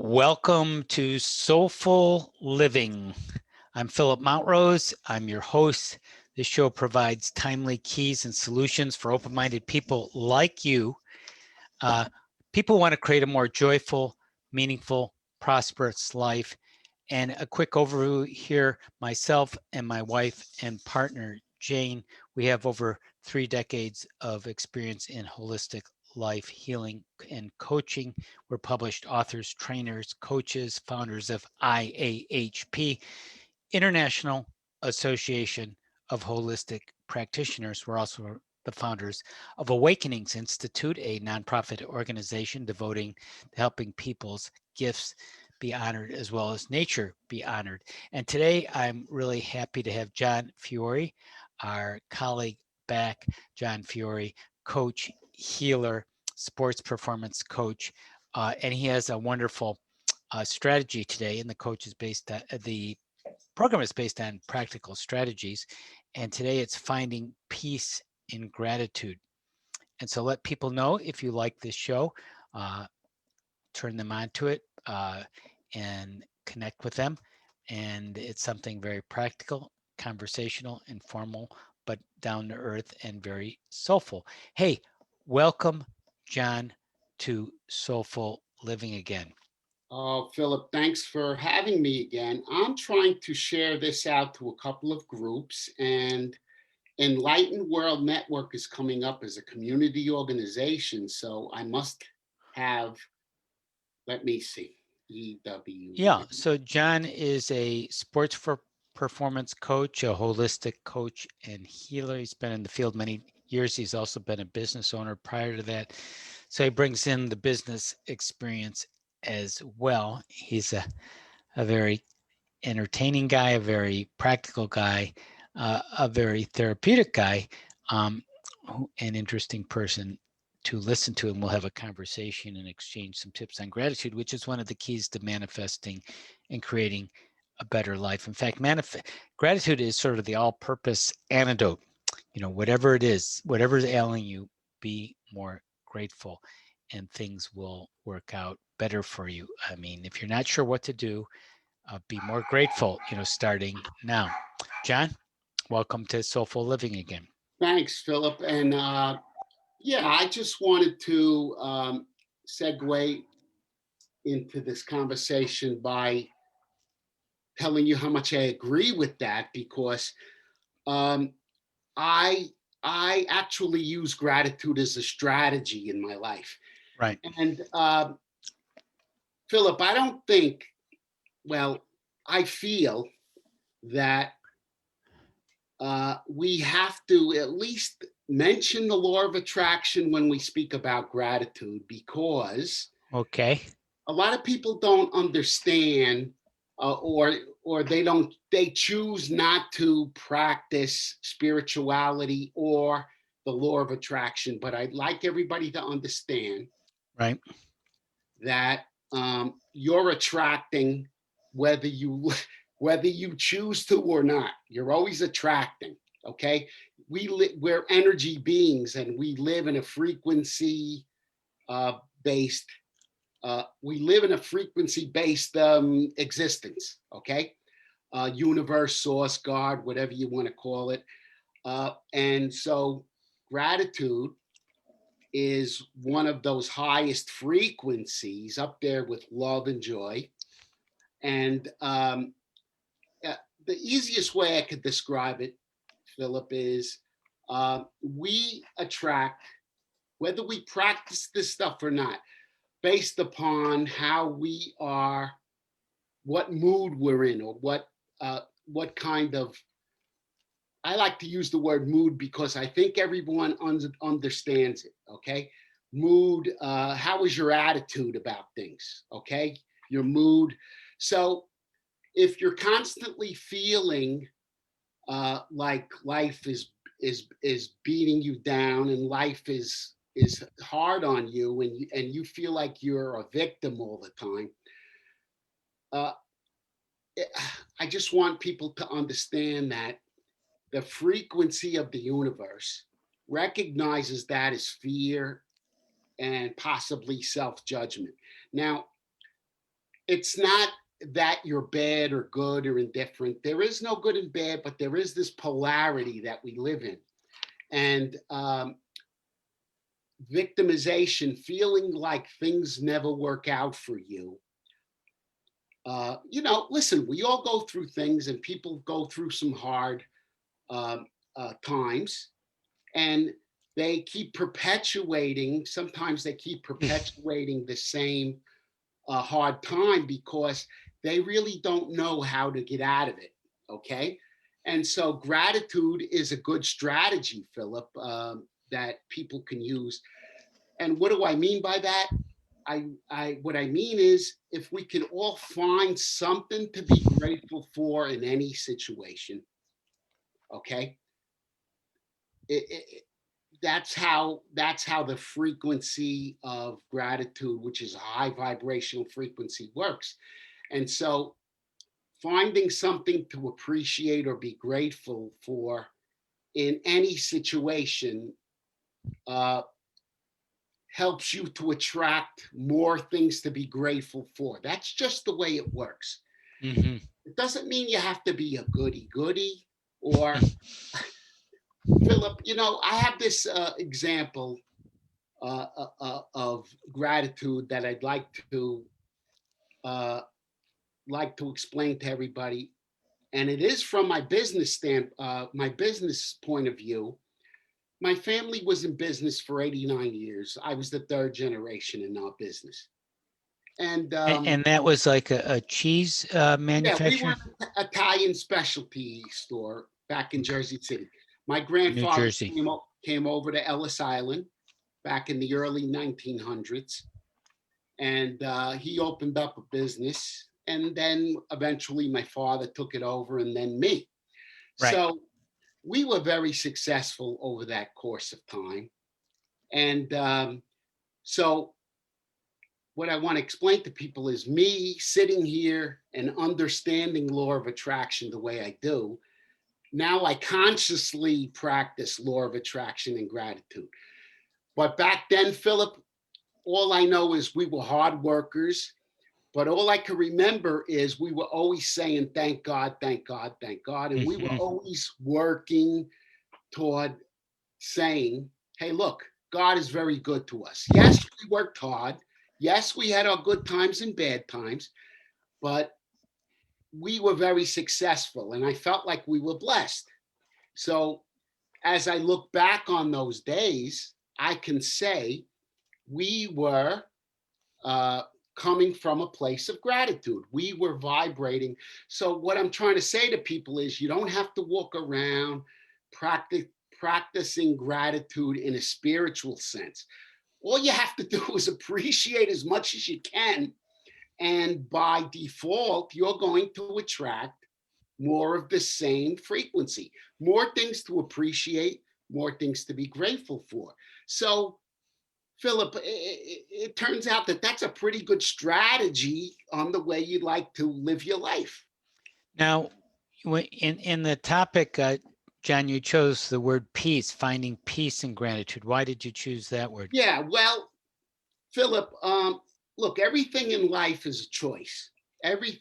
Welcome to Soulful Living. I'm Phillip Mountrose. I'm your host. This show provides timely keys and solutions for open-minded people like you. People want to create a more joyful, meaningful, prosperous life. And a quick overview here, myself and my wife and partner, Jane, we have over 3 decades of experience in holistic life healing and coaching. We're published authors, trainers, coaches, founders of IAHP, International Association of Holistic Practitioners. We're also the founders of Awakenings Institute, a nonprofit organization devoting to helping people's gifts be honored as well as nature be honored. And today I'm really happy to have John Fiore, our colleague back. John Fiore, coach, healer, sports performance coach, and he has a wonderful strategy today. And the coach is based on the program is based on practical strategies. And today it's finding peace in gratitude. And so let people know if you like this show, turn them on to it and connect with them. And it's something very practical, conversational, informal, but down to earth and very soulful. Hey, welcome, John, to Soulful Living again. Oh, Philip, thanks for having me again. I'm trying to share this out to a couple of groups, and Enlightened World Network is coming up as a community organization. So I must have, let me see, Yeah, EW. so John is a sports for performance coach, a holistic coach and healer. He's been in the field many years. He's also been a business owner prior to that. So he brings in the business experience as well. He's a very entertaining guy, a very practical guy, a very therapeutic guy, an interesting person to listen to, and we'll have a conversation and exchange some tips on gratitude, which is one of the keys to manifesting and creating a better life. In fact, gratitude is sort of the all-purpose antidote. You know, whatever it is, whatever's ailing you, be more grateful and things will work out better for you. I mean, if you're not sure what to do, be more grateful, starting now. John, welcome to Soulful Living again. Thanks, Philip. And yeah, I just wanted to segue into this conversation by telling you how much I agree with that because um, I I actually use gratitude as a strategy in my life. Right. And Philip, I don't think, well, I feel that we have to at least mention the law of attraction when we speak about gratitude because Okay. a lot of people don't understand or they choose not to practice spirituality or the law of attraction, but I'd like everybody to understand Right. that you're attracting whether you whether you choose to or not. You're always attracting. Okay, we're energy beings, and we live in a frequency based. We live in a frequency based existence. Okay, universe, source, God, whatever you want to call it, and so gratitude is one of those highest frequencies up there with love and joy. And the easiest way I could describe it, Philip, is we attract, whether we practice this stuff or not, based upon how we are, what mood we're in, or what kind of. I like to use the word mood because I think everyone understands it. Okay, mood. How is your attitude about things? Okay, your mood. So if you're constantly feeling like life is beating you down and life is hard on you and you feel like you're a victim all the time, uh, I just want people to understand that the frequency of the universe recognizes that as fear and possibly self-judgment. Now, it's not that you're bad or good or indifferent. There is no good and bad, but there is this polarity that we live in. And victimization, feeling like things never work out for you. Listen, we all go through things, and people go through some hard um, times, and sometimes they keep perpetuating the same hard time because they really don't know how to get out of it. Okay. And so gratitude is a good strategy, Philip, that people can use. And what do I mean by that? What I mean is, if we can all find something to be grateful for in any situation, okay, it, that's how the frequency of gratitude, which is a high vibrational frequency, works. And so finding something to appreciate or be grateful for in any situation uh, helps you to attract more things to be grateful for. That's just the way it works. Mm-hmm. It doesn't mean you have to be a goody goody or Philip. I have this example of gratitude that I'd uh, like to explain to everybody, and it is from my business point of view. My family was in business for 89 years. I was the third generation in our business, and And that was like a cheese yeah, we were manufacturer? an Italian specialty store back in Jersey City. My New grandfather Jersey. came over to Ellis Island back in the early 1900s, and he opened up a business. And then eventually my father took it over, and then me. Right. So we were very successful over that course of time. And so what I want to explain to people is me sitting here and understanding law of attraction the way I do. Now I consciously practice law of attraction and gratitude. But back then, Philip, all I know is we were hard workers. But all I can remember is we were always saying, thank God, thank God, thank God. And we were Mm-hmm. always working toward saying, hey, look, God is very good to us. Yes, we worked hard. Yes, we had our good times and bad times, but we were very successful. And I felt like we were blessed. So as I look back on those days, I can say we were uh, coming from a place of gratitude. We were vibrating. So what I'm trying to say to people is, you don't have to walk around practicing gratitude in a spiritual sense. All you have to do is appreciate as much as you can. And by default, you're going to attract more of the same frequency, more things to appreciate, more things to be grateful for. So Philip, it turns out that that's a pretty good strategy on the way you'd like to live your life. Now, in the topic, John, you chose the word peace, finding peace and gratitude. Why did you choose that word? Yeah, well, Philip, look, everything in life is a choice. Every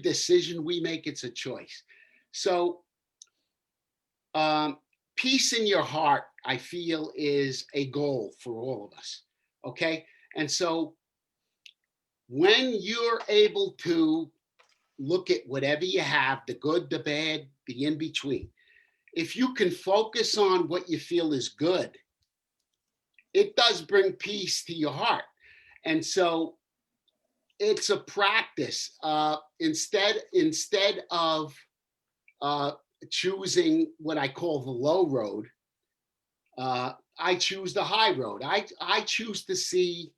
decision we make, it's a choice. So, um, peace in your heart, I feel, is a goal for all of us. Okay. And so, when you're able to look at whatever you have, the good, the bad, the in between, if you can focus on what you feel is good, it does bring peace to your heart. And so it's a practice. Instead of uh, choosing what I call the low road, I choose the high road. I choose to see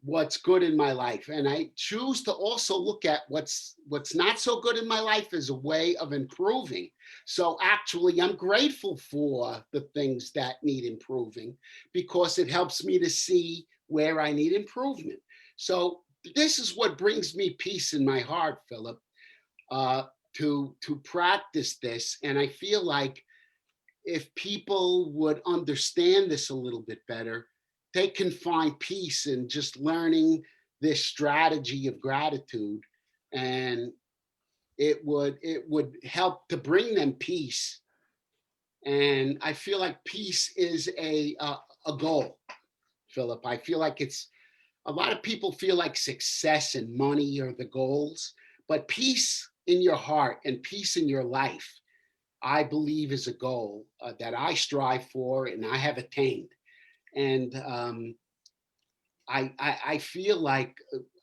what's good in my life, and I choose to also look at what's not so good in my life as a way of improving. So actually, I'm grateful for the things that need improving because it helps me to see where I need improvement. So this is what brings me peace in my heart, Philip, uh, to practice this. And I feel like if people would understand this a little bit better, they can find peace in just learning this strategy of gratitude, and it would help to bring them peace. And I feel like peace is a goal, Philip. I feel like it's a lot of people feel like success and money are the goals, but peace in your heart and peace in your life, I believe, is a goal that I strive for and I have attained. And I feel like,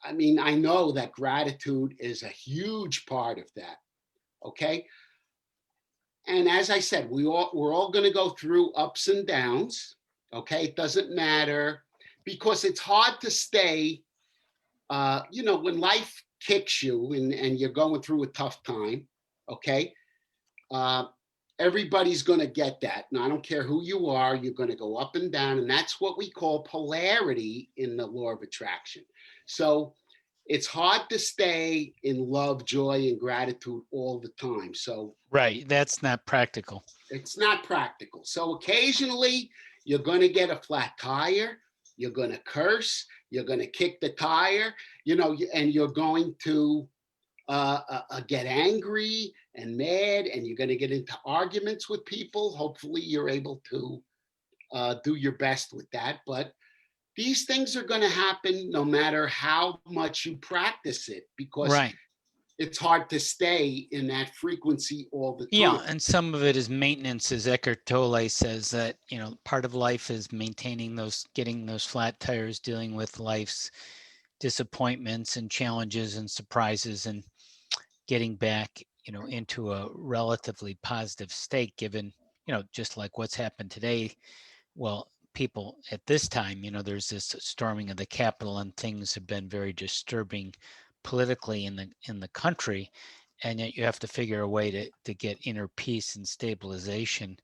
I mean, I know that gratitude is a huge part of that. Okay. And as I said, we're all going to go through ups and downs. Okay. It doesn't matter because it's hard to stay, when life kicks you and you're going through a tough time. Okay. Uh, Everybody's going to get that. And I don't care who you are, you're going to go up and down. And that's what we call polarity in the law of attraction. So it's hard to stay in love, joy, and gratitude all the time. So Right. That's not practical. it's not practical. So occasionally you're going to get a flat tire. You're going to curse. You're going to kick the tire, and you're going to get angry and mad, and you're going to get into arguments with people. Hopefully, you're able to do your best with that. But these things are going to happen no matter how much you practice it, because Right. it's hard to stay in that frequency all the Yeah, time. and some of it is maintenance, as Eckhart Tolle says, that part of life is maintaining getting those flat tires, dealing with life's disappointments and challenges and surprises, and getting back into a relatively positive state, given just like what's happened today. Well, people at this time, there's this storming of the Capitol, and things have been very disturbing politically in the country, and yet you have to figure a way to get inner peace and stabilization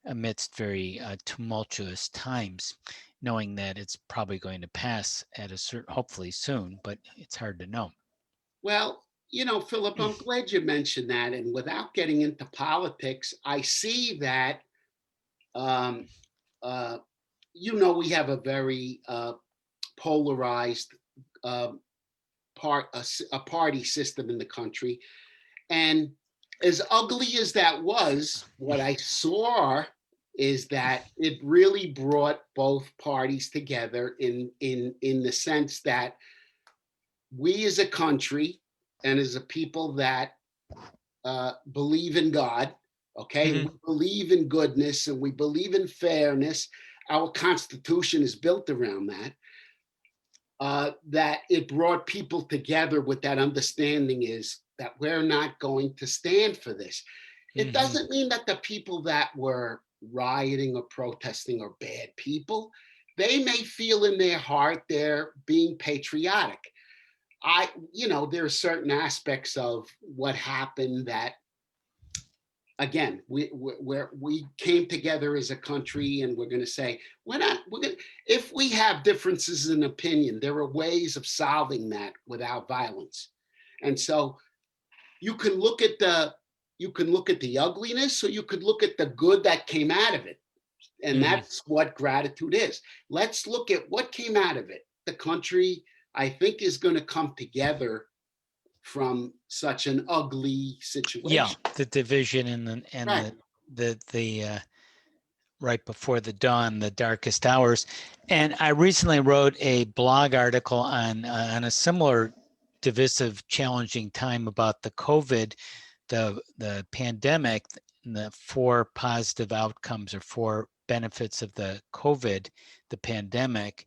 amidst very tumultuous times, knowing that it's probably going to pass at a certain, hopefully soon, but it's hard to know. Well, Philip, I'm glad you mentioned that. And without getting into politics, I see that, um, uh, we have a very polarized uh, a party system in the country. And as ugly as that was, what I saw is that it really brought both parties together in the sense that we as a country and as a people that believe in God, okay, and Mhm. we believe in goodness and we believe in fairness. Our Constitution is built around that. That it brought people together with that understanding is that we're not going to stand for this. It Mhm. doesn't mean that the people that were rioting or protesting are bad people. They may feel in their heart they're being patriotic. There are certain aspects of what happened that, again, we came together as a country, and we're going to say we're going to, if we have differences in opinion, there are ways of solving that without violence. And so you can look at the ugliness, or you could look at the good that came out of it. And Mhm. that's what gratitude is. Let's look at what came out of it. The country, I think, is going to come together from such an ugly Yeah, situation. the division and Right. the right before the dawn, the darkest hours. And I recently wrote a blog article on a similar divisive, challenging time about the COVID, the pandemic, and the 4 positive outcomes or 4 benefits of the COVID, the pandemic.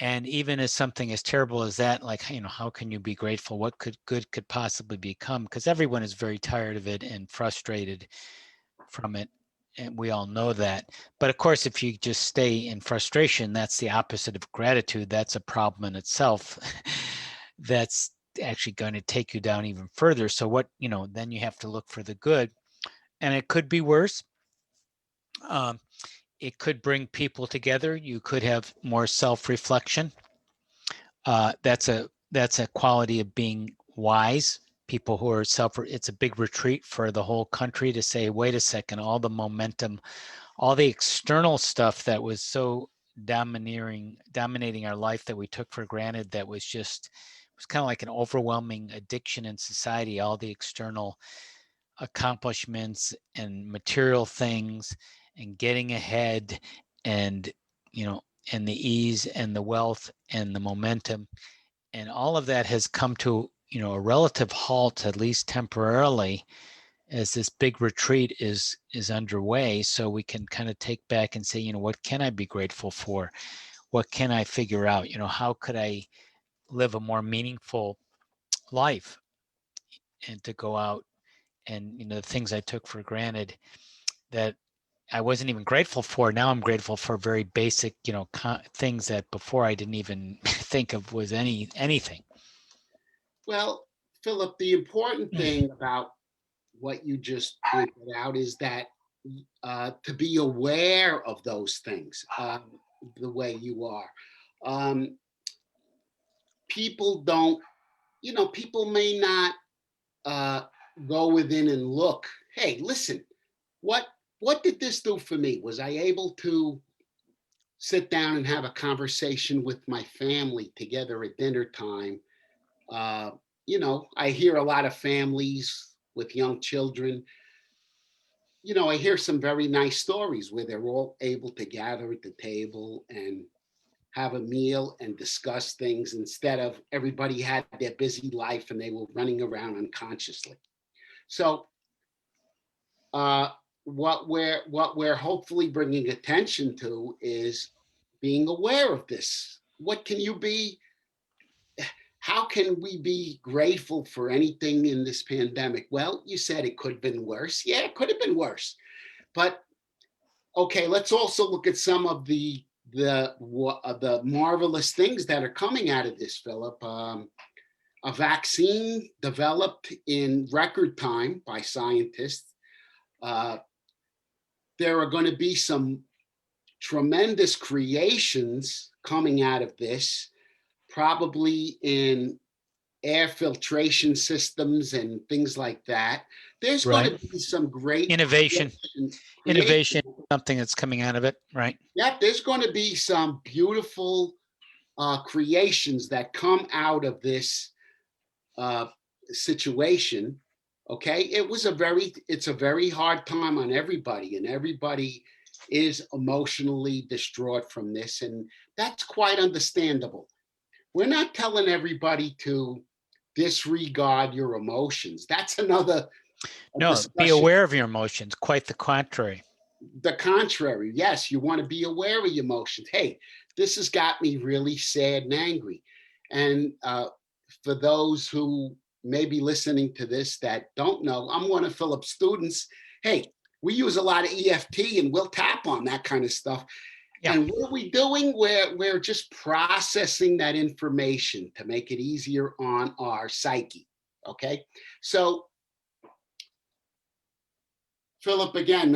And even as something as terrible as that, like, how can you be grateful? What good could possibly become? Because everyone is very tired of it and frustrated from it. And we all know that. But of course, if you just stay in frustration, that's the opposite of gratitude. That's a problem in itself. That's actually going to take you down even further. So then you have to look for the good. And it could be worse. Um, it could bring people together. You could have more self-reflection. That's a quality of being wise. People who are it's a big retreat for the whole country to say, wait a second, all the momentum, all the external stuff that was so dominating our life that we took for granted, that was kind of like an overwhelming addiction in society, all the external accomplishments and material things and getting ahead, and and the ease and the wealth and the momentum, and all of that has come to a relative halt, at least temporarily, as this big retreat is underway, so we can kind of take back and say, what can I be grateful for? What can I figure out? How could I live a more meaningful life, and to go out and the things I took for granted that I wasn't even grateful for, now I'm grateful for very basic things that before I didn't even think of was anything. Well, Philip, the important thing about what you just pointed out is that to be aware of those things the way you are. People don't, people may not uh, go within and look. Hey, listen, what did this do for me? Was I able to sit down and have a conversation with my family together at dinner time? Uh, I hear a lot of families with young children. I hear some very nice stories where they're all able to gather at the table and have a meal and discuss things instead of everybody had their busy life and they were running around unconsciously. So what we're hopefully bringing attention to is being aware of this. What can you be? How can we be grateful for anything in this pandemic? Well, you said it could have been worse. Yeah, it could have been worse. But okay, let's also look at some of the marvelous things that are coming out of this, Philip. A vaccine developed in record time by scientists. Uh, there are going to be some tremendous creations coming out of this, probably in air filtration systems and things like that. There's going Right. to be some great Innovation, creation. something that's coming out of it, right? Yep, there's going to be some beautiful creations that come out of this uh, situation. Okay, it's a very hard time on everybody, and everybody is emotionally distraught from this, and that's quite understandable. We're not telling everybody to disregard your emotions. That's another No, be discussion. aware of your emotions. Quite the contrary. The contrary, yes, you want to be aware of your emotions. Hey, this has got me really sad and angry. And for those who may be listening to this that don't know, I'm one of Philip's students. Hey, we use a lot of EFT and we'll tap on that kind of stuff. Yeah. And what are we doing? We're just processing that information to make it easier on our psyche. Okay. So Philip, again,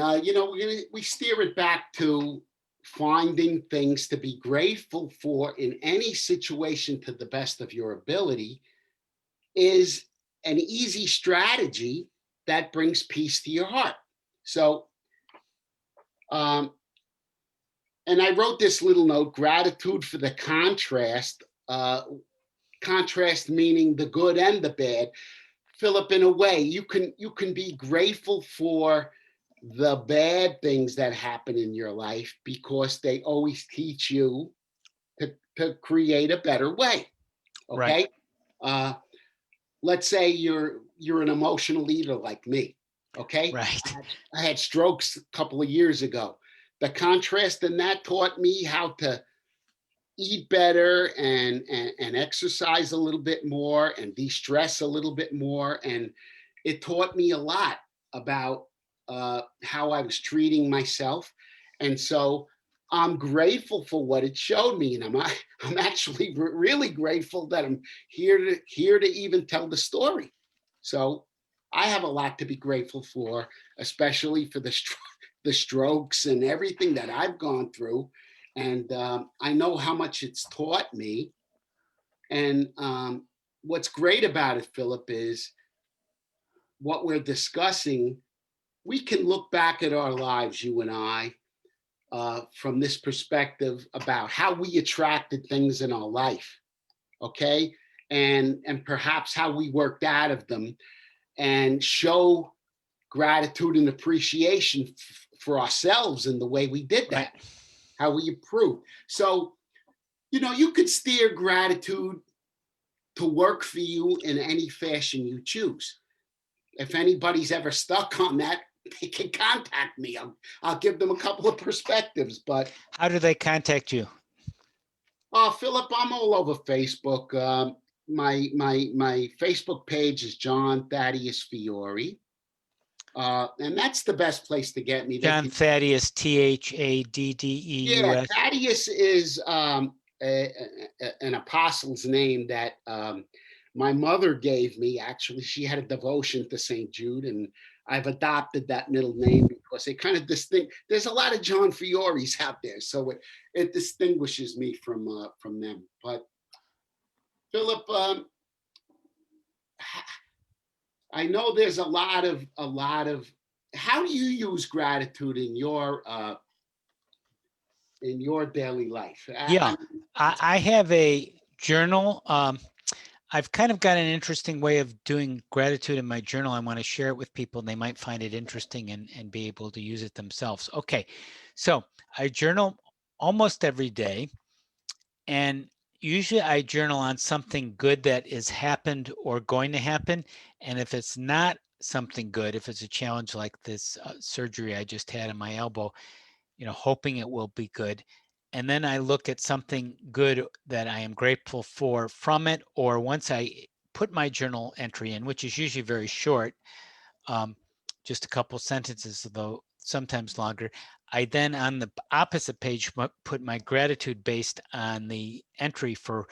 we steer it back to finding things to be grateful for in any situation to the best of your ability is an easy strategy that brings peace to your heart. So, and I wrote this little note: gratitude for the contrast. Contrast meaning the good and the bad. Philip, in a way, you can be grateful for the bad things that happen in your life because they always teach you to create a better way. Okay. Right. Let's say you're an emotional eater like me. Okay. Right. I had strokes a couple of years ago. The contrast in that taught me how to eat better and exercise a little bit more and de-stress a little bit more. And it taught me a lot about how I was treating myself. And so I'm grateful for what it showed me. And I'm actually really grateful that I'm here to even tell the story. So I have a lot to be grateful for, especially for the strokes and everything that I've gone through. And I know how much it's taught me. And what's great about it, Philip, is what we're discussing. We can look back at our lives, you and I, from this perspective about how we attracted things in our life, okay, and perhaps how we worked out of them, and show gratitude and appreciation for ourselves in the way we did Right. that, how we improved. So, you could steer gratitude to work for you in any fashion you choose. If anybody's ever stuck on that, they can contact me. I'll give them a couple of perspectives. But How do they contact you? Philip, I'm all over Facebook. My Facebook page is John Thaddeus Fiore. And that's the best place to get me. John Thaddeus, Yeah, Thaddeus. Thaddeus is an apostle's name that my mother gave me. Actually, she had a devotion to St. Jude, and I've adopted that middle name because it kind of there's a lot of John Fiores out there, so it distinguishes me from them. But Philip, I know there's a lot of how do you use gratitude in your daily life? Yeah, I have a journal. I've kind of got an interesting way of doing gratitude in my journal. I want to share it with people. They might find it interesting and be able to use it themselves. Okay, so I journal almost every day. And usually I journal on something good that has happened or going to happen. And if it's not something good, if it's a challenge like this surgery I just had in my elbow, hoping it will be good. And then I look at something good that I am grateful for from it, or once I put my journal entry in, which is usually very short, just a couple sentences, though sometimes longer, I then on the opposite page put my gratitude based on the entry for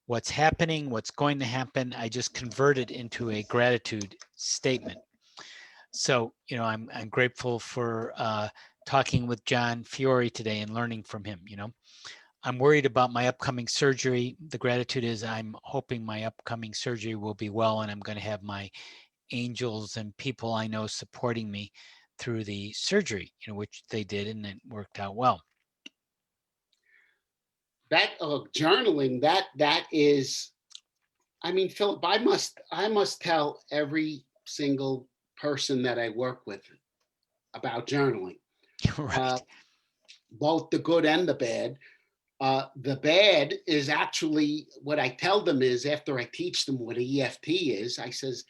what's happening, what's going to happen. I just convert it into a gratitude statement. So, I'm grateful for talking with John Fiore today and learning from him. I'm worried about my upcoming surgery. The gratitude is I'm hoping my upcoming surgery will be well, and I'm going to have my angels and people I know supporting me through the surgery, which they did, and it worked out well. That journaling, that is, I mean, Philip, I must tell every single person that I work with about journaling, Right. both the good and the bad. The bad is actually what I tell them is, after I teach them what EFT is, I says,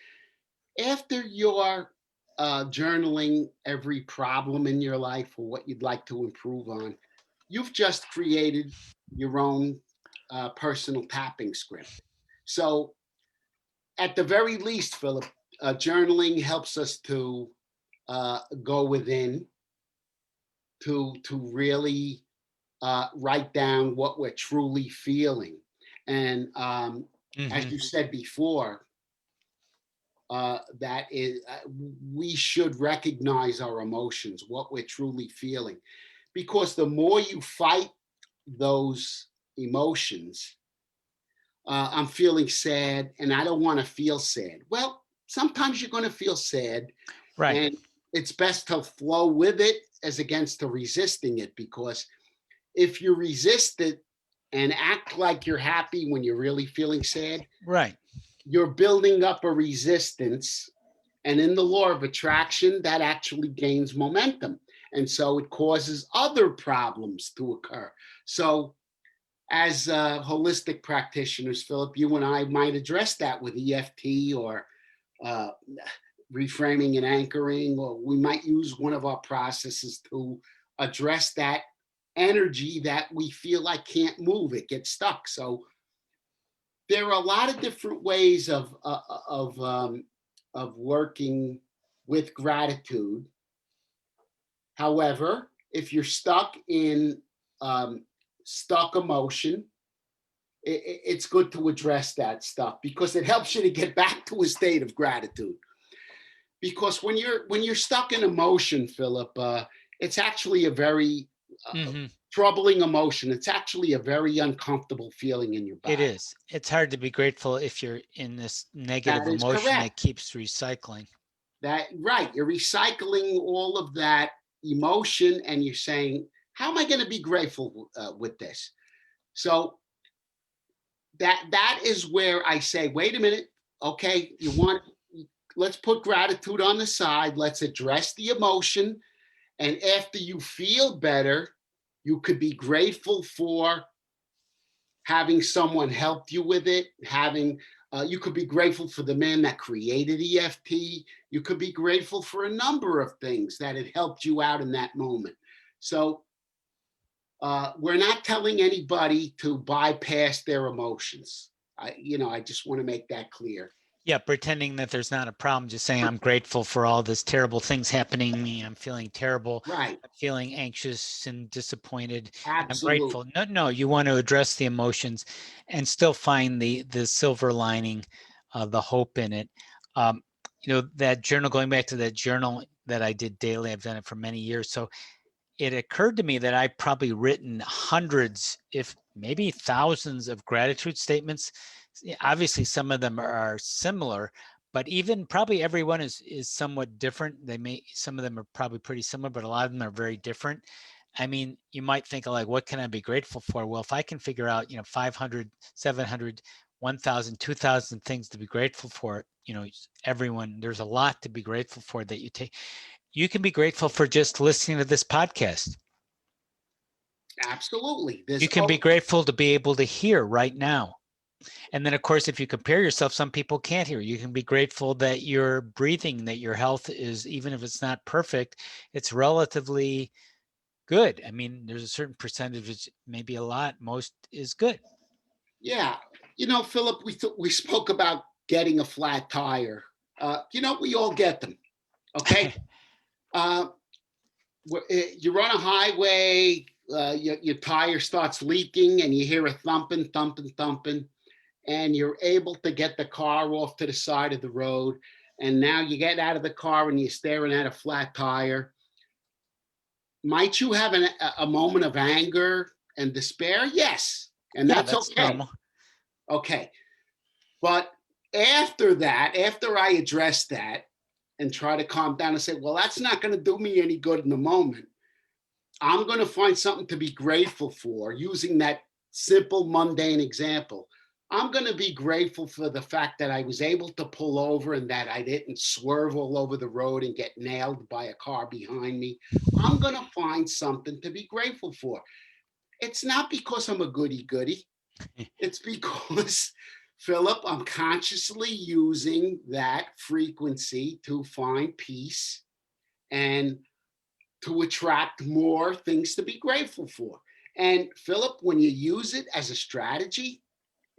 after you're journaling every problem in your life or what you'd like to improve on, you've just created your own personal tapping script. So, at the very least, Philip, journaling helps us to go within, to really write down what we're truly feeling. And as you said before, that is, we should recognize our emotions, what we're truly feeling, because the more you fight those emotions, I'm feeling sad and I don't want to feel sad. Well, sometimes you're going to feel sad, Right. and it's best to flow with it as against to resisting it, because if you resist it and act like you're happy when you're really feeling sad, Right. you're building up a resistance. And in the law of attraction, that actually gains momentum. And so it causes other problems to occur. So, as holistic practitioners, Philip, you and I might address that with EFT or uh, reframing and anchoring, or we might use one of our processes to address that energy that we feel like can't move, it gets stuck. So there are a lot of different ways of working with gratitude. However, if you're stuck in stuck emotion, it's good to address that stuff, because it helps you to get back to a state of gratitude. Because when you're stuck in emotion, Philip, it's actually a very troubling emotion. It's actually a very uncomfortable feeling in your body. It is. It's hard to be grateful if you're in this negative That is emotion correct. that keeps recycling. Right. You're recycling all of that emotion, and you're saying, how am I going to be grateful with this? So that is where I say, wait a minute. Okay, let's put gratitude on the side. Let's address the emotion. And after you feel better, you could be grateful for having someone help you with it, you could be grateful for the man that created EFT. You could be grateful for a number of things that had helped you out in that moment. So we're not telling anybody to bypass their emotions. I just want to make that clear. Yeah, pretending that there's not a problem, just saying I'm grateful for all this terrible things happening to me. I'm feeling terrible. Right. I'm feeling anxious and disappointed. And I'm Absolutely. grateful. No, you want to address the emotions and still find the silver lining, the hope in it. That journal, going back to that journal that I did daily, I've done it for many years. So it occurred to me that I've probably written hundreds, if maybe thousands of gratitude statements. Obviously, some of them are similar, but even probably everyone is somewhat different. Some of them are probably pretty similar, but a lot of them are very different. I mean, you might think like, what can I be grateful for? Well, if I can figure out, 500, 700, 1,000, 2,000 things to be grateful for, there's a lot to be grateful for that you take. You can be grateful for just listening to this podcast. Absolutely. You can be grateful to be able to hear right now. And then, of course, if you compare yourself, some people can't hear. You can be grateful that you're breathing, that your health is, even if it's not perfect, it's relatively good. I mean, there's a certain percentage, maybe a lot, most is good. Yeah. Philip, we spoke about getting a flat tire. We all get them. Okay. You're on a highway, your tire starts leaking and you hear a thumping, and you're able to get the car off to the side of the road. And now you get out of the car and you're staring at a flat tire. Might you have a moment of anger and despair? Yes. And that's okay. Normal. Okay. But after I address that and try to calm down and say, well, that's not going to do me any good in the moment, I'm going to find something to be grateful for using that simple, mundane example. I'm going to be grateful for the fact that I was able to pull over and that I didn't swerve all over the road and get nailed by a car behind me. I'm going to find something to be grateful for. It's not because I'm a goody-goody. It's because, Philip, I'm consciously using that frequency to find peace and to attract more things to be grateful for. And Philip, when you use it as a strategy,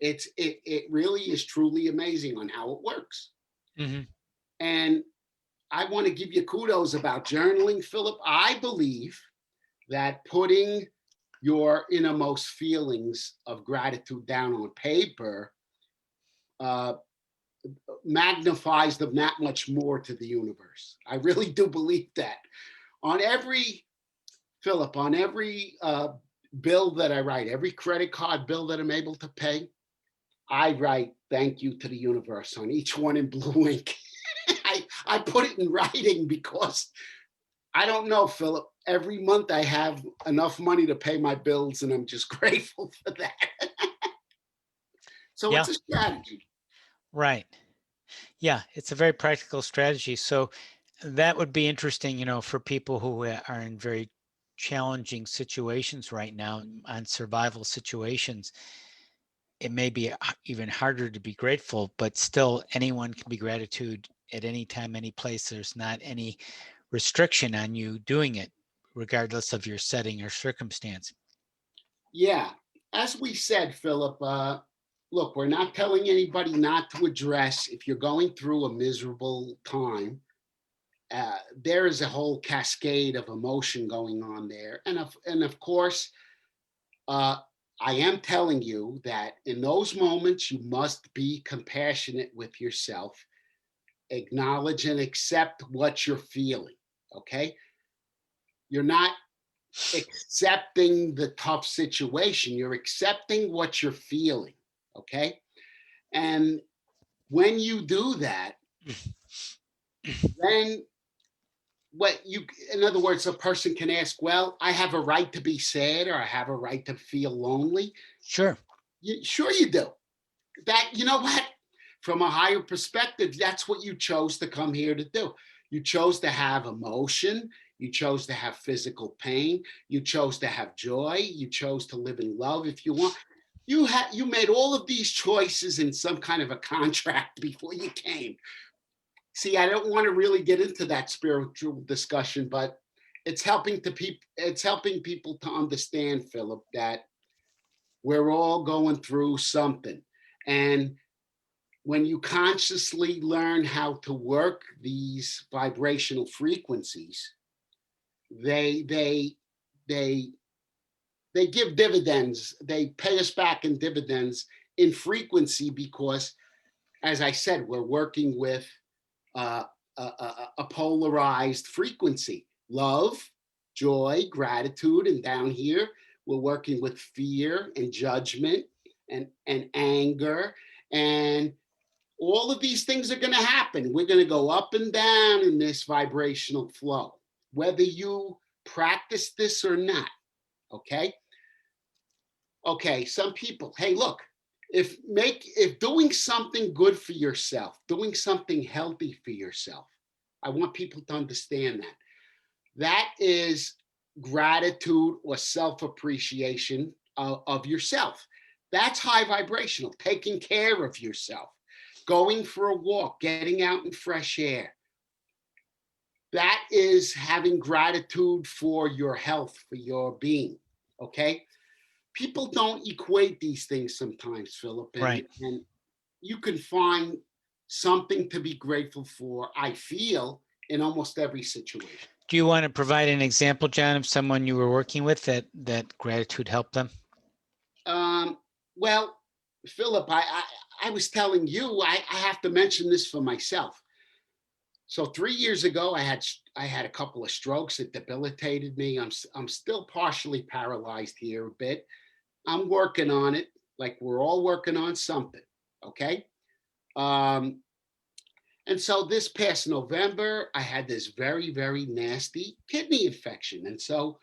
it really is truly amazing on how it works. Mm-hmm. And I want to give you kudos about journaling, Philip. I believe that putting your innermost feelings of gratitude down on paper magnifies them that much more to the universe. I really do believe that. On every bill that I write, every credit card bill that I'm able to pay, I write thank you to the universe on each one in blue ink. I put it in writing because I don't know, Philip. Every month I have enough money to pay my bills, and I'm just grateful for that. So Yeah. it's a strategy. Right. Yeah, it's a very practical strategy. So that would be interesting, for people who are in very challenging situations right now, on survival situations. It may be even harder to be grateful, but still anyone can be gratitude at any time, any place. There's not any restriction on you doing it, regardless of your setting or circumstance. Yeah. As we said, Philip, look, we're not telling anybody not to address if you're going through a miserable time. There is a whole cascade of emotion going on there. And of course, I am telling you that in those moments, you must be compassionate with yourself, acknowledge and accept what you're feeling. Okay. You're not accepting the tough situation, you're accepting what you're feeling. Okay. And when you do that, then what you, in other words, a person can ask, well, I have a right to be sad, or I have a right to feel lonely. Sure. Sure you do. That, you know what? From a higher perspective, that's what you chose to come here to do. You chose to have emotion. You chose to have physical pain. You chose to have joy. You chose to live in love if you want. You made all of these choices in some kind of a contract before you came. See, I don't want to really get into that spiritual discussion, but it's helping people to understand, Philip, that we're all going through something. And when you consciously learn how to work these vibrational frequencies, they they they they give dividends. They pay us back in dividends in frequency because, as I said, we're working with uh, a polarized frequency: love, joy, gratitude, and down here we're working with fear and judgment and anger, and all of these things are going to happen. We're going to go up and down in this vibrational flow, whether you practice this or not. Okay. Okay. Some people, hey, look, if doing something good for yourself, doing something healthy for yourself, I want people to understand that. That is gratitude or self appreciation of yourself. That's high vibrational, taking care of yourself, going for a walk, getting out in fresh air. That is having gratitude for your health, for your being. Okay. People don't equate these things sometimes, Philip, Right. and you can find something to be grateful for, I feel, in almost every situation. Do you want to provide an example, John, of someone you were working with that gratitude helped them? Um, well, Philip, I was telling you, I have to mention this for myself. So 3 years ago, I had a couple of strokes that debilitated me. I'm still partially paralyzed here a bit. I'm working on it, like we're all working on something. Okay. Um, and so this past November, I had this very, very nasty kidney infection. And so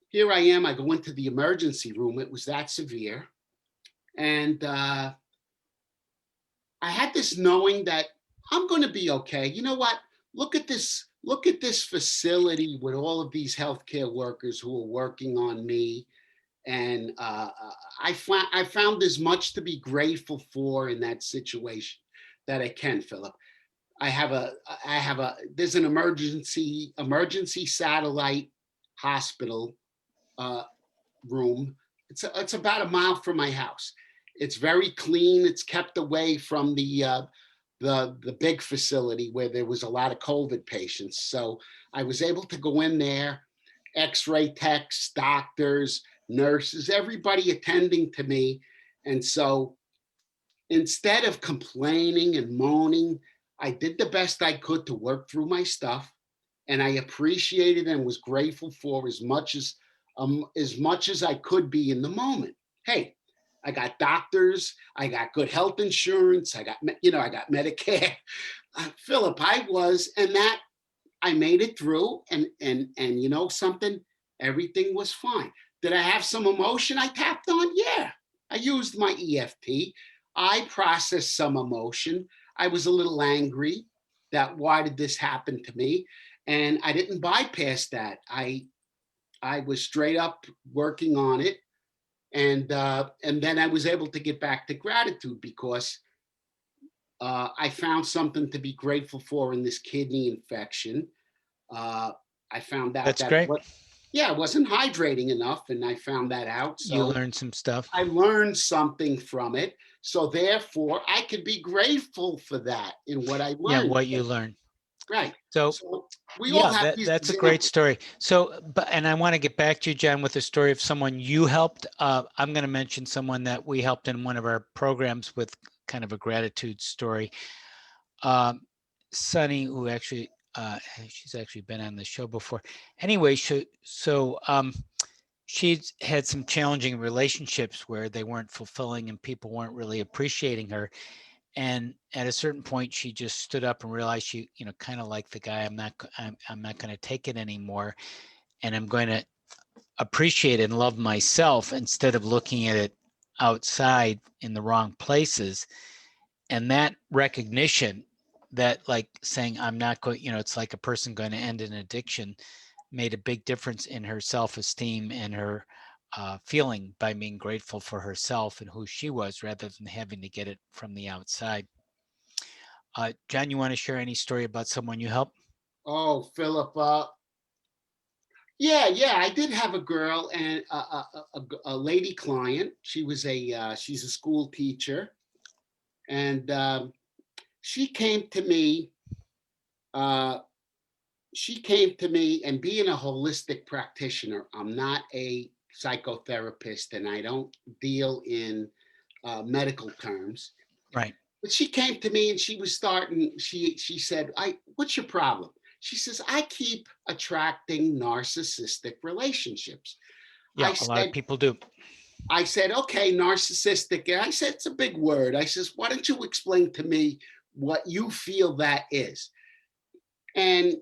here I am. I go into the emergency room. It was that severe. And I had this knowing that I'm going to be okay. You know what? Look at this. Look at this facility with all of these healthcare workers who are working on me. And I found as much to be grateful for in that situation that I can, Philip. There's an emergency satellite hospital uh, room. It's about a mile from my house. It's very clean. It's kept away from the big facility where there was a lot of COVID patients. So I was able to go in there, X-ray techs, doctors, nurses, everybody attending to me. And so instead of complaining and moaning, I did the best I could to work through my stuff, and I appreciated and was grateful for as much as I could be in the moment. Hey, I got doctors, I got good health insurance, I got Medicare. Philip, and that I made it through, and you know something, everything was fine. Did I have some emotion I tapped on? Yeah, I used my EFT. I processed some emotion. I was a little angry that why did this happen to me? And I didn't bypass that. I was straight up working on it, and then I was able to get back to gratitude because I found something to be grateful for in this kidney infection. Uh, I found out That's that great. yeah, it wasn't hydrating enough, and I found that out. You So learned some stuff. I learned something from it. So therefore, I could be grateful for that in what I Yeah, learned. what you learned. Right. So So we all yeah, have these that's a great examples. story. So, and I want to get back to you, John, with a story of someone you helped. I'm going to mention someone that we helped in one of our programs with kind of a gratitude story. Sunny, who actually, she's actually been on the show before. Anyway, she's had some challenging relationships where they weren't fulfilling and people weren't really appreciating her. And at a certain point, she just stood up and realized she, kind of like the guy, I'm not going to take it anymore. And I'm going to appreciate and love myself instead of looking at it outside in the wrong places. And that recognition, that like saying, I'm not going, it's like a person going to end an addiction, made a big difference in her self-esteem and her feeling by being grateful for herself and who she was rather than having to get it from the outside. John, you want to share any story about someone you helped? Oh, Philip. Yeah, I did have a girl and a lady client. She's a school teacher, and she came to me. Uh, she came to me, and being a holistic practitioner, I'm not a psychotherapist, and I don't deal in medical terms. Right. But she came to me and she was starting. She said, what's your problem?" She says, "I keep attracting narcissistic relationships." Yeah, I a lot of said, people do. okay, narcissistic. And I said, it's a big word. I says, why don't you explain to me what you feel that is? And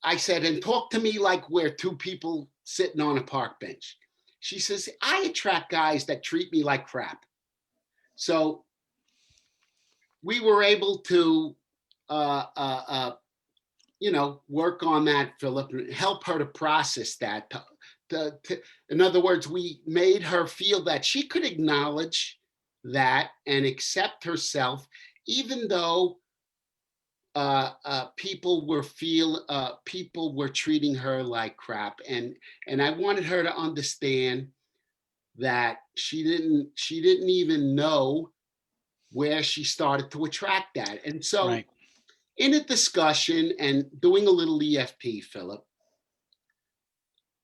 I said, and talk to me like we're two people sitting on a park bench. She says, I attract guys that treat me like crap. So we were able to, uh, uh, uh, work on that, Philip, and help her to process that. In other words, we made her feel that she could acknowledge that and accept herself, even though people were treating her like crap, and I wanted her to understand that she didn't even know where she started to attract that. And so Right. in a discussion and doing a little EFT, Philip,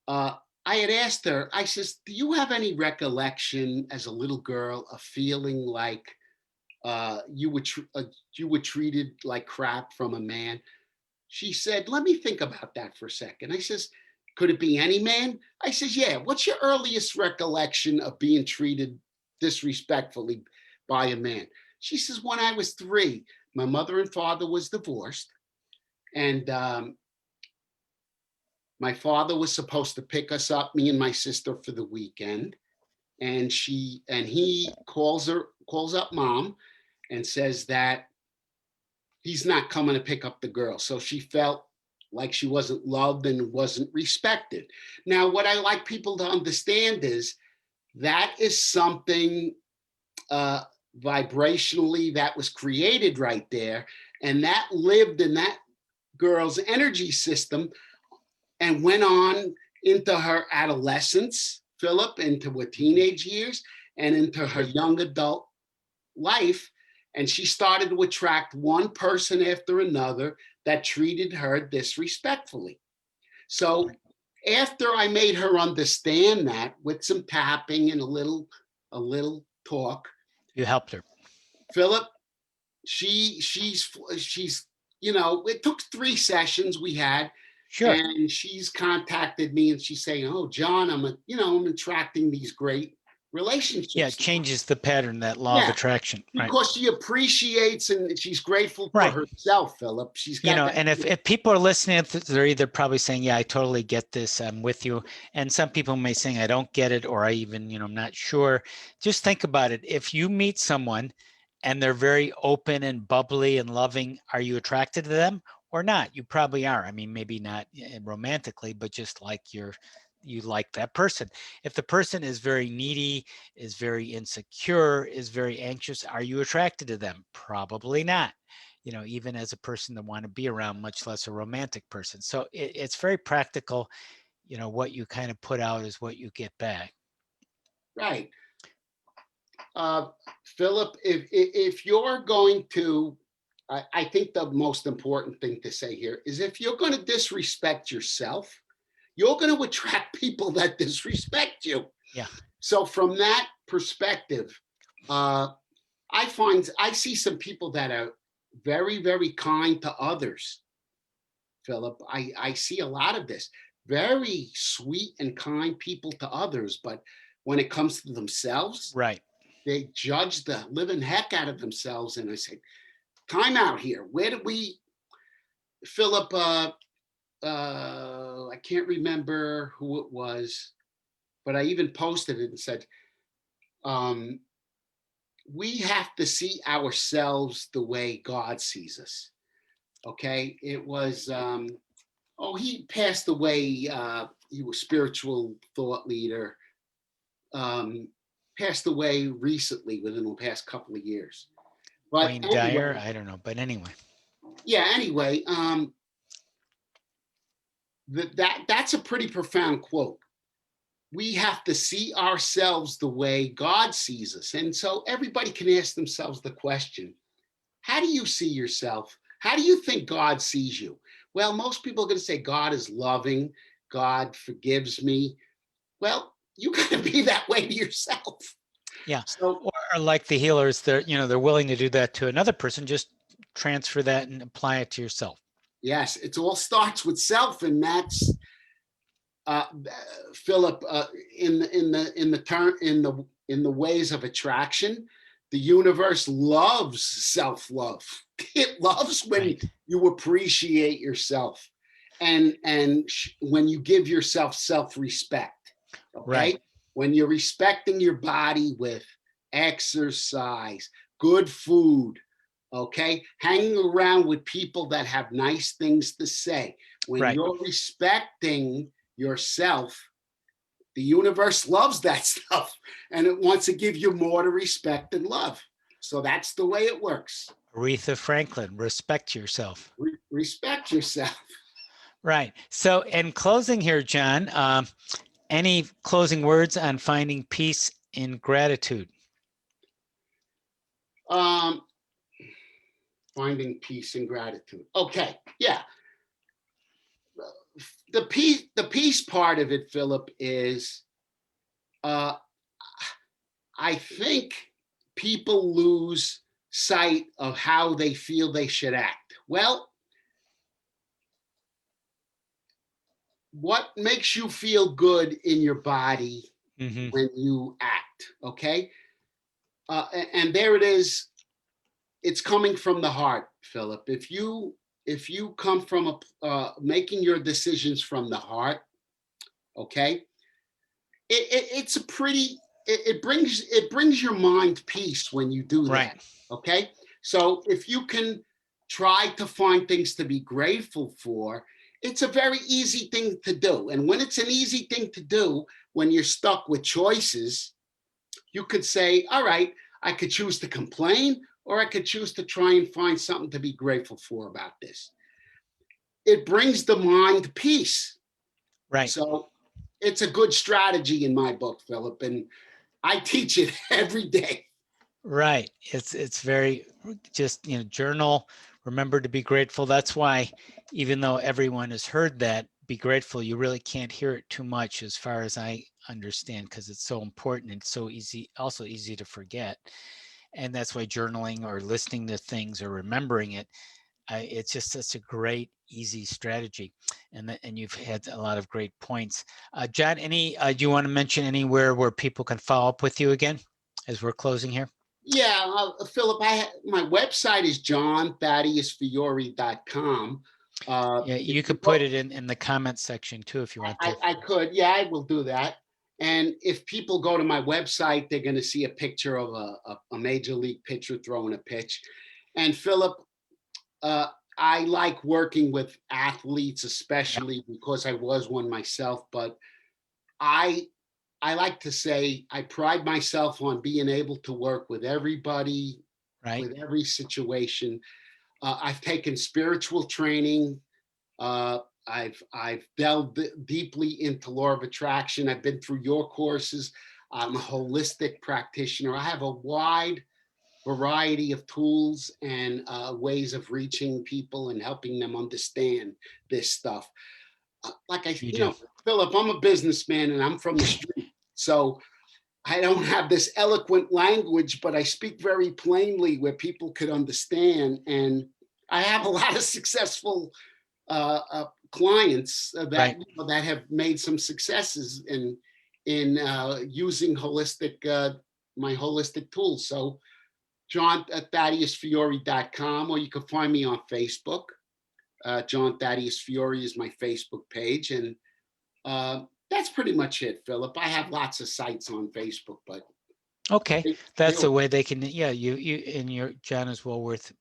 uh, I had asked her, I says, do you have any recollection as a little girl of feeling like uh, you were tr- uh, you were treated like crap from a man? She said, let me think about that for a second. I says, could it be any man? I says, yeah. What's your earliest recollection of being treated disrespectfully by a man? She says, when I was 3, my mother and father was divorced, and my father was supposed to pick us up, me and my sister, for the weekend. And he calls up mom and says that he's not coming to pick up the girl. So she felt like she wasn't loved and wasn't respected. Now, what I like people to understand is that is something uh, vibrationally that was created right there, and that lived in that girl's energy system and went on into her adolescence, Philip, into her teenage years, and into her young adult life. And she started to attract one person after another that treated her disrespectfully. So after I made her understand that with some tapping and a little talk, You helped her. Philip, she's it took 3 sessions we had, Sure. and she's contacted me and she's saying, "Oh, John, I'm attracting these great Yeah, it relationships." changes the pattern, that law of Yeah, attraction. Right. because she appreciates and she's grateful for Right. herself, Philip. She's got that. And if people are listening, they're either probably saying, yeah, I totally get this, I'm with you. And some people may say, I don't get it, or I even, I'm not sure. Just think about it. If you meet someone and they're very open and bubbly and loving, are you attracted to them or not? You probably are. I mean, maybe not romantically, but just like you like that person. If the person is very needy, is very insecure, is very anxious, are you attracted to them? Probably not. Even as a person to want to be around, much less a romantic person. So it's very practical. What you kind of put out is what you get back. Right. uh, Philip, if you're going to, I think the most important thing to say here is, if you're going to disrespect yourself, you're going to attract people that disrespect you. Yeah. So from that perspective, uh, I see some people that are very, very kind to others. Philip, I see a lot of this. Very sweet and kind people to others, but when it comes to themselves, Right. they judge the living heck out of themselves. And I said, time out here. Where did we, Philip, I can't remember who it was, but I even posted it and said, um, we have to see ourselves the way God sees us. Okay. It was, he passed away. He was spiritual thought leader, passed away recently within the past couple of years. But Wayne Dyer, anyway, I don't know, but anyway. yeah, anyway, that's a pretty profound quote. We have to see ourselves the way God sees us. And so everybody can ask themselves the question, how do you see yourself? How do you think God sees you? Well, most people are going to say God is loving, God forgives me. Well, you got to be that way to yourself. Yeah. So, Or like the healers, they're willing to do that to another person. Just transfer that and apply it to yourself. yes, it all starts with self, and that's uh, Philip, in the ways of attraction, the universe loves self-love. It loves when Right. you appreciate yourself, and when you give yourself self-respect. Okay, Right. when you're respecting your body with exercise, good food. Okay, hanging around with people that have nice things to say. When Right. you're respecting yourself, the universe loves that stuff and it wants to give you more to respect and love. So that's the way it works. Aretha Franklin, respect yourself. Respect yourself. Right. So, in closing here, John, any closing words on finding peace in gratitude? Um, Finding peace and gratitude. Okay, yeah. The peace part of it, Philip, is uh, I think people lose sight of how they feel they should act. Well, what makes you feel good in your body Mm-hmm. when you act? Okay. And there it is. It's coming from the heart, Philip. If you come from making your decisions from the heart, okay, it's a pretty it brings your mind peace when you do Right. that. Okay, so if you can try to find things to be grateful for, it's a very easy thing to do. And when it's an easy thing to do, when you're stuck with choices, you could say, all right, I could choose to complain or I could choose to try and find something to be grateful for about this. It brings the mind peace. Right. So it's a good strategy in my book, Philip, and I teach it every day. Right. It's very just, journal, remember to be grateful. That's why even though everyone has heard that, be grateful, you really can't hear it too much as far as I understand, because it's so important and so easy, also easy to forget. And that's why journaling or listening to things or remembering it, it's just such a great, easy strategy. And you've had a lot of great points. John, do you want to mention anywhere where people can follow up with you again as we're closing here? Yeah, Philip, my website is johnthaddeusfiore.com. Yeah, If you you could put go, it in the comments section too if you want to. I could, yeah, I will do that. And if people go to my website, they're going to see a picture of a major league pitcher throwing a pitch. And Philip, uh, I like working with athletes, Yeah, especially because I was one myself. But I I like to say I pride myself on being able to work with everybody, right. with every situation. I've taken spiritual training. Uh, I've delved deeply into law of attraction. I've been through your courses. I'm a holistic practitioner. I have a wide variety of tools and ways of reaching people and helping them understand this stuff. Like You do. Philip, I'm a businessman and I'm from the street, so I don't have this eloquent language, but I speak very plainly where people could understand. And I have a lot of successful clients Right. that have made some successes in using holistic my holistic tools. So John at ThaddeusFiore.com, or you can find me on Facebook. John Thaddeus Fiore is my Facebook page. And that's pretty much it, Philip. I have lots of sites on Facebook, but Okay, that's they're the way they can, yeah, you and your John is well worth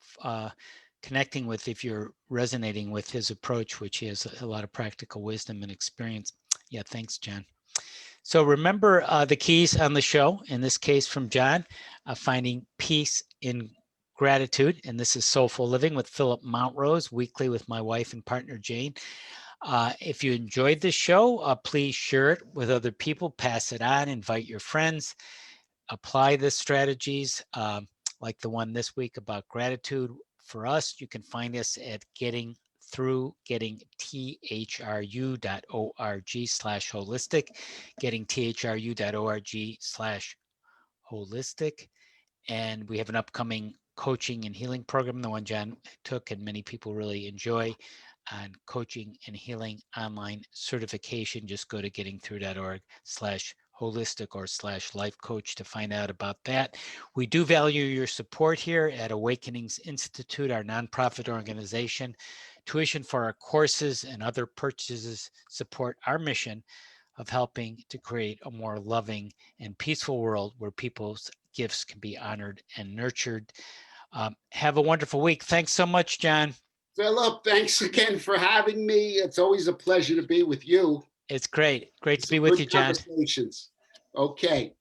connecting with if you're resonating with his approach, which he has a lot of practical wisdom and experience. Yeah, thanks, John. So remember the keys on the show, in this case from John, finding peace in gratitude. And this is Soulful Living with Phillip Mountrose, weekly with my wife and partner, Jane. If you enjoyed this show, please share it with other people, pass it on, invite your friends, apply the strategies like the one this week about gratitude. For us, you can find us at gettingthrough.org/holistic, gettingthru.org/holistic. And we have an upcoming coaching and healing program, the one John took and many people really enjoy, on coaching and healing online certification. Just go to gettingthrough.org/holistic or /life coach to find out about that. We do value your support here at Awakenings Institute, our nonprofit organization. Tuition for our courses and other purchases support our mission of helping to create a more loving and peaceful world where people's gifts can be honored and nurtured. Have a wonderful week. Thanks so much, John. Philip, thanks again for having me. It's always a pleasure to be with you. It's great. Great to Some be with good you, John. conversations. Okay.